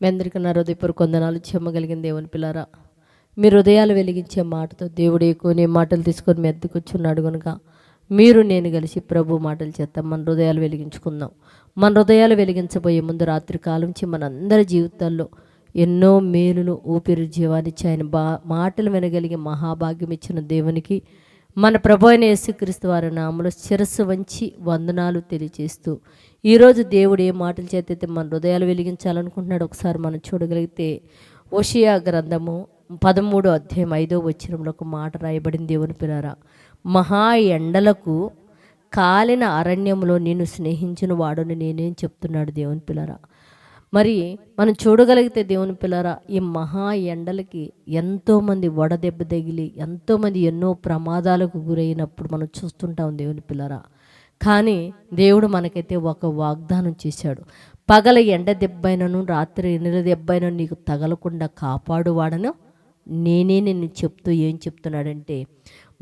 మీ అందరికీ నా హృదయపూర్వక వందనాలు. చెమ్మగలిగిన దేవుని పిల్లారా, మీ హృదయాలు వెలిగించే మాటతో దేవుడు కొన్ని మాటలు తీసుకొని మీ ఎద్దుకు కూర్చున్నాడు కనుక మీరు నేను కలిసి ప్రభు మాటలు చేద్దాం. మన హృదయాలు వెలిగించుకుందాం. మన హృదయాలు వెలిగించబోయే ముందు రాత్రి కాలం నుంచి మనందరి జీవితాల్లో ఎన్నో మేలులు ఊపిరి జీవానిచ్చి ఆయన మాటలు వినగలిగే మహాభాగ్యం ఇచ్చిన దేవునికి మన ప్రభు అయిన యేసుక్రీస్తు వారి నామములో శిరస్సు వంచి వందనాలు తెలియజేస్తూ, ఈరోజు దేవుడు ఏ మాటలు చేతైతే మన హృదయాలు వెలిగించాలనుకుంటున్నాడు ఒకసారి మనం చూడగలిగితే, హోషేయ గ్రంథము 13వ అధ్యాయం 5వ వచనంలో ఒక మాట రాయబడింది. దేవుని పిల్లారా, మహా ఎండలకు కాలిన అరణ్యంలో నిన్ను స్నేహించిన వాడుని నేనేం చెప్తున్నాడు దేవుని పిల్లారా. మరి మనం చూడగలిగితే దేవుని పిల్లారా, ఈ మహా ఎండలకి ఎంతోమంది వడదెబ్బ తగిలి ఎంతోమంది ఎన్నో ప్రమాదాలకు గురైనప్పుడు మనం చూస్తుంటాం దేవుని పిల్లారా. కానీ దేవుడు మనకైతే ఒక వాగ్దానం చేశాడు. పగల ఎండ దెబ్బైనను రాత్రి ఎన్నెల దెబ్బైనను నీకు తగలకుండా కాపాడువాడను నేనే నిన్ను చెప్తూ ఏం చెప్తున్నాడంటే,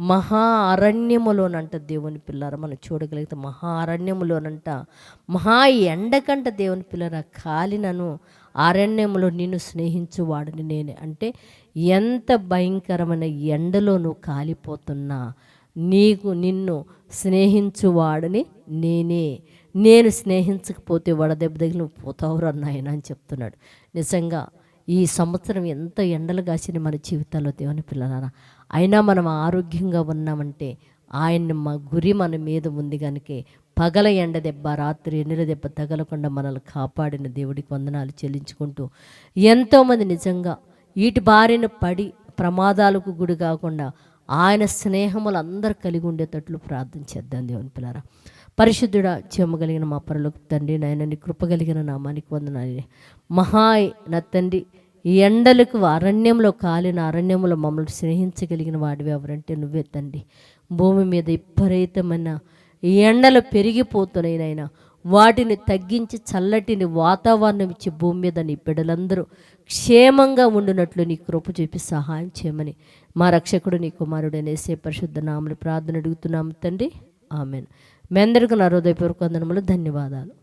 మహా అరణ్యములోనంట దేవుని పిల్లారా, మనం చూడగలిగితే మహా అరణ్యములోనంట మహా ఎండకంట దేవుని పిల్లారా కాలినను అరణ్యములో నిన్ను స్నేహించువాడిని నేనే. అంటే ఎంత భయంకరమైన ఎండలో నువ్వు కాలిపోతున్నా నిన్ను స్నేహించువాడిని నేనే. నేను స్నేహించకపోతే వడదెబ్బ దగ్గర నువ్వు పోతావురా నాయన అని చెప్తున్నాడు. నిజంగా ఈ సంవత్సరం ఎంత ఎండలు కాసిన మన జీవితాల్లో దేవుని పిల్లలారా, అయినా మనం ఆరోగ్యంగా ఉన్నామంటే ఆయన మా గురి మన మీద ఉంది కనుకే పగల ఎండ దెబ్బ రాత్రి ఎన్నెల దెబ్బ తగలకుండా మనల్ని కాపాడిన దేవుడికి వందనాలు చెల్లించుకుంటూ, ఎంతోమంది నిజంగా వీటి బారిన పడి ప్రమాదాలకు గురి కాకుండా ఆయన స్నేహములు అందరూ కలిగి ఉండేటట్లు ప్రార్థన చేద్దాం. దేవుని పిల్లారా, పరిశుద్ధుడా చెమ్మగలిగిన మా పరలోక తండ్రి, నాయన నీ కృపగలిగిన నామానికి వందనాలు. నా తండ్రి, ఈ ఎండలకు అరణ్యంలో కాలిన అరణ్యంలో మమ్మల్ని స్నేహించగలిగిన వాడివి ఎవరంటే నువ్వే తండ్రి. భూమి మీద విపరీతమైన ఈ ఎండలు పెరిగిపోతున్నాయి నాయన, వాటిని తగ్గించి చల్లటిని వాతావరణం ఇచ్చి భూమి మీద నీ బిడ్డలందరూ క్షేమంగా ఉండినట్లు నీ కృప చూపి సహాయం చేయమని మా రక్షకుడు నీ కుమారుడు యేసయ్య పరిశుద్ధ నామములో ప్రార్థన అడుగుతున్నాము తండ్రి, ఆమేన్. మీ అందరికీ నా హృదయపూర్వక వందనములు, ధన్యవాదాలు.